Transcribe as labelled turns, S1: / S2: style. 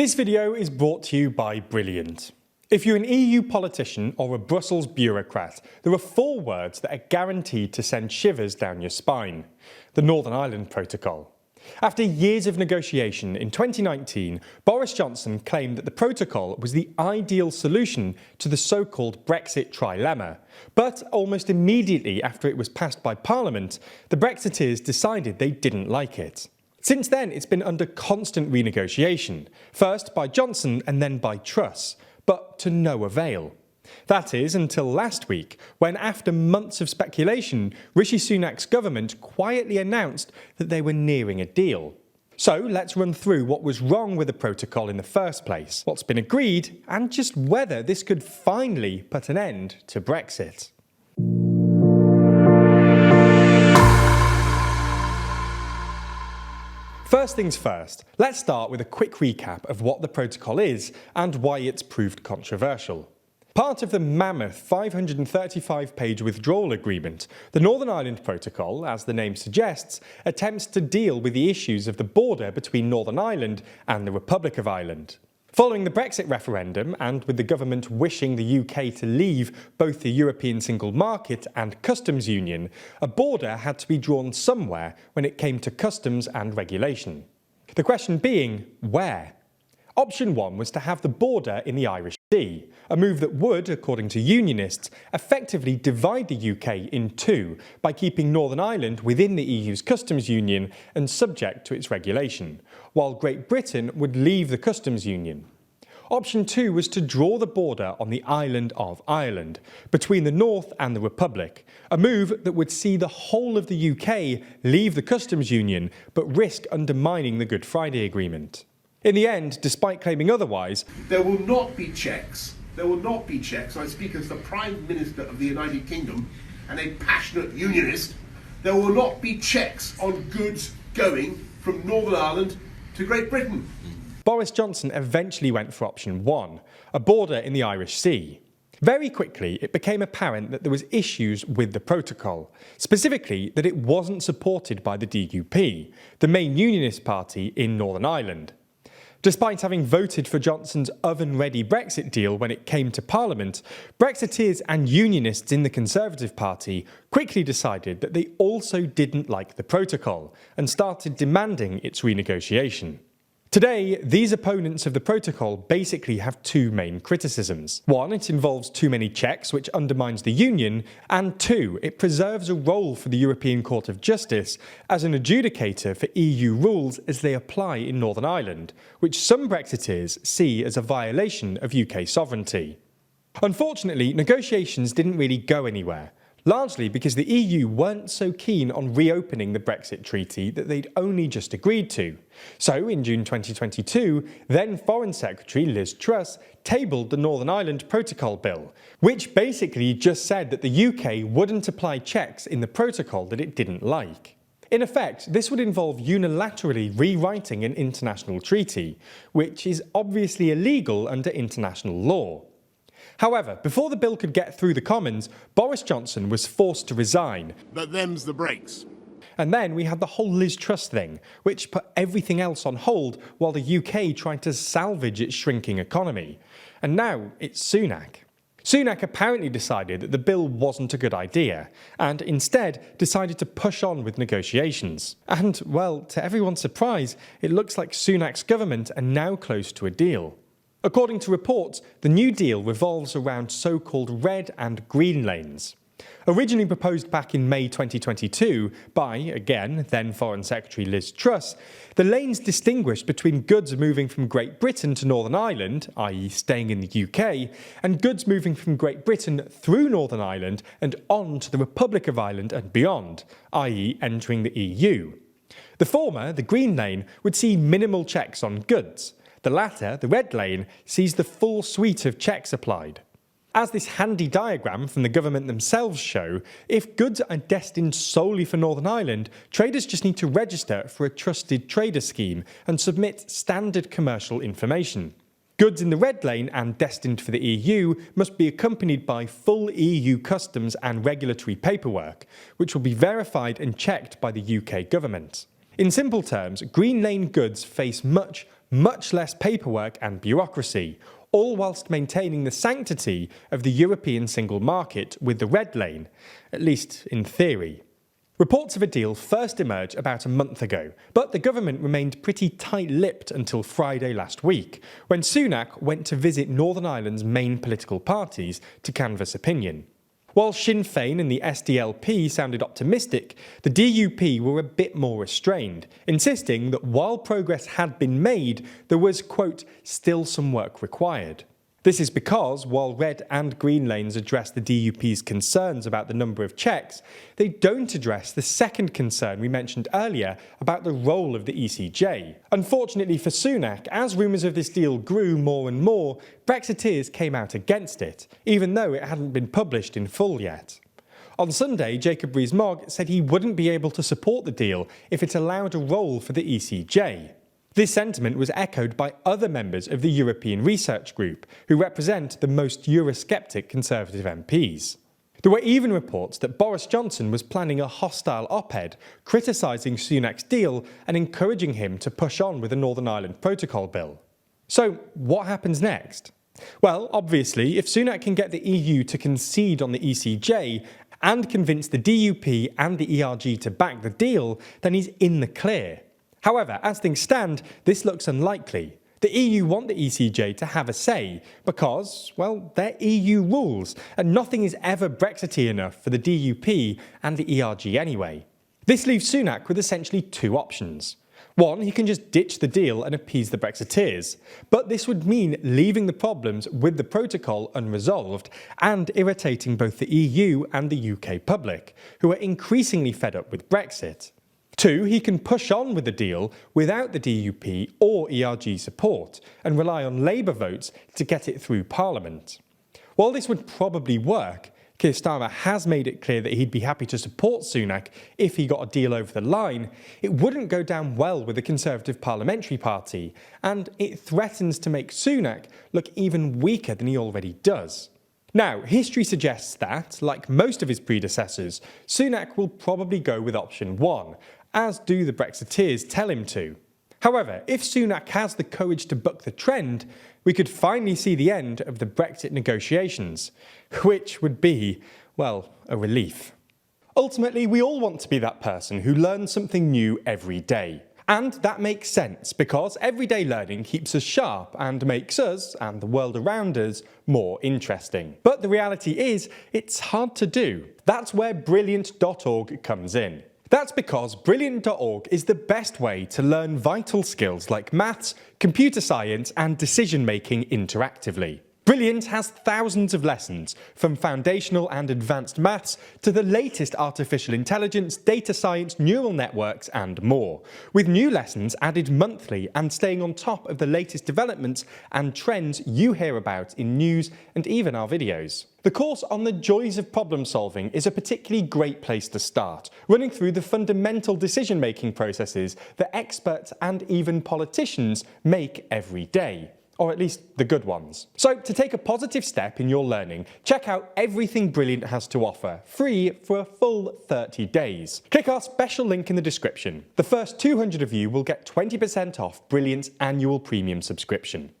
S1: This video is brought to you by Brilliant. If you're an EU politician or a Brussels bureaucrat, there are 4 words that are guaranteed to send shivers down your spine. The Northern Ireland Protocol. After years of negotiation, in 2019, Boris Johnson claimed that the protocol was the ideal solution to the so-called Brexit trilemma. But almost immediately after it was passed by Parliament, the Brexiteers decided they didn't like it. Since then, it's been under constant renegotiation, first by Johnson and then by Truss, but to no avail. That is, until last week, when after months of speculation, Rishi Sunak's government quietly announced that they were nearing a deal. So let's run through what was wrong with the protocol in the first place, what's been agreed, and just whether this could finally put an end to Brexit. First things first, let's start with a quick recap of what the protocol is and why it's proved controversial. Part of the mammoth 535-page withdrawal agreement, the Northern Ireland Protocol, as the name suggests, attempts to deal with the issues of the border between Northern Ireland and the Republic of Ireland. Following the Brexit referendum, and with the government wishing the UK to leave both the European single market and customs union, a border had to be drawn somewhere when it came to customs and regulation. The question being, where? Option 1 was to have the border in the Irish Sea, a move that would, according to unionists, effectively divide the UK in two by keeping Northern Ireland within the EU's customs union and subject to its regulation, while Great Britain would leave the customs union. Option 2 was to draw the border on the island of Ireland, between the North and the Republic, a move that would see the whole of the UK leave the customs union but risk undermining the Good Friday Agreement. In the end, despite claiming otherwise,
S2: there will not be checks. There will not be checks. I speak as the Prime Minister of the United Kingdom and a passionate unionist. There will not be checks on goods going from Northern Ireland to Great Britain.
S1: Boris Johnson eventually went for option 1, a border in the Irish Sea. Very quickly, it became apparent that there was issues with the protocol, specifically that it wasn't supported by the DUP, the main unionist party in Northern Ireland. Despite having voted for Johnson's oven-ready Brexit deal when it came to Parliament, Brexiteers and unionists in the Conservative Party quickly decided that they also didn't like the protocol and started demanding its renegotiation. Today, these opponents of the protocol basically have 2 main criticisms. 1, it involves too many checks, which undermines the union, and 2, it preserves a role for the European Court of Justice as an adjudicator for EU rules as they apply in Northern Ireland, which some Brexiteers see as a violation of UK sovereignty. Unfortunately, negotiations didn't really go anywhere, largely because the EU weren't so keen on reopening the Brexit treaty that they'd only just agreed to. So, in June 2022, then Foreign Secretary Liz Truss tabled the Northern Ireland Protocol Bill, which basically just said that the UK wouldn't apply checks in the protocol that it didn't like. In effect, this would involve unilaterally rewriting an international treaty, which is obviously illegal under international law. However, before the bill could get through the Commons, Boris Johnson was forced to resign.
S2: But them's the breaks.
S1: And then we had the whole Liz Truss thing, which put everything else on hold while the UK tried to salvage its shrinking economy. And now it's Sunak. Sunak apparently decided that the bill wasn't a good idea, and instead decided to push on with negotiations. And, well, to everyone's surprise, it looks like Sunak's government are now close to a deal. According to reports, the new deal revolves around so-called red and green lanes. Originally proposed back in May 2022 by, again, then Foreign Secretary Liz Truss, the lanes distinguish between goods moving from Great Britain to Northern Ireland, i.e. staying in the UK, and goods moving from Great Britain through Northern Ireland and on to the Republic of Ireland and beyond, i.e. entering the EU. The former, the green lane, would see minimal checks on goods. The latter, the red lane, sees the full suite of checks applied. As this handy diagram from the government themselves show, if goods are destined solely for Northern Ireland, traders just need to register for a trusted trader scheme and submit standard commercial information. Goods in the red lane and destined for the EU must be accompanied by full EU customs and regulatory paperwork, which will be verified and checked by the UK government. In simple terms, green lane goods face much much less paperwork and bureaucracy, all whilst maintaining the sanctity of the European single market with the red lane, at least in theory. Reports of a deal first emerged about a month ago, but the government remained pretty tight-lipped until Friday last week, when Sunak went to visit Northern Ireland's main political parties to canvass opinion. While Sinn Féin and the SDLP sounded optimistic, the DUP were a bit more restrained, insisting that while progress had been made, there was, quote, still some work required. This is because, while red and green lanes address the DUP's concerns about the number of checks, they don't address the second concern we mentioned earlier about the role of the ECJ. Unfortunately for Sunak, as rumours of this deal grew more and more, Brexiteers came out against it, even though it hadn't been published in full yet. On Sunday, Jacob Rees-Mogg said he wouldn't be able to support the deal if it allowed a role for the ECJ. This sentiment was echoed by other members of the European Research Group, who represent the most Eurosceptic Conservative MPs. There were even reports that Boris Johnson was planning a hostile op-ed criticising Sunak's deal and encouraging him to push on with the Northern Ireland Protocol bill. So, what happens next? Well, obviously, if Sunak can get the EU to concede on the ECJ and convince the DUP and the ERG to back the deal, then he's in the clear. However, as things stand, this looks unlikely. The EU want the ECJ to have a say because, well, they're EU rules, and nothing is ever Brexity enough for the DUP and the ERG anyway. This leaves Sunak with essentially two options. One, he can just ditch the deal and appease the Brexiteers, but this would mean leaving the problems with the protocol unresolved and irritating both the EU and the UK public, who are increasingly fed up with Brexit. Two, he can push on with the deal without the DUP or ERG support and rely on Labour votes to get it through Parliament. While this would probably work, Keir Starmer has made it clear that he'd be happy to support Sunak if he got a deal over the line. It wouldn't go down well with the Conservative Parliamentary Party, and it threatens to make Sunak look even weaker than he already does. Now, history suggests that, like most of his predecessors, Sunak will probably go with option one, as do the Brexiteers tell him to. However, if Sunak has the courage to buck the trend, we could finally see the end of the Brexit negotiations, which would be, well, a relief. Ultimately, we all want to be that person who learns something new every day. And that makes sense because everyday learning keeps us sharp and makes us, and the world around us, more interesting. But the reality is, it's hard to do. That's where Brilliant.org comes in. That's because Brilliant.org is the best way to learn vital skills like maths, computer science, and decision-making interactively. Brilliant has thousands of lessons, from foundational and advanced maths to the latest artificial intelligence, data science, neural networks, and more, with new lessons added monthly and staying on top of the latest developments and trends you hear about in news and even our videos. The course on the joys of problem solving is a particularly great place to start, running through the fundamental decision-making processes that experts and even politicians make every day. Or at least the good ones. So to take a positive step in your learning, check out everything Brilliant has to offer, free for a full 30 days. Click our special link in the description. The first 200 of you will get 20% off Brilliant's annual premium subscription.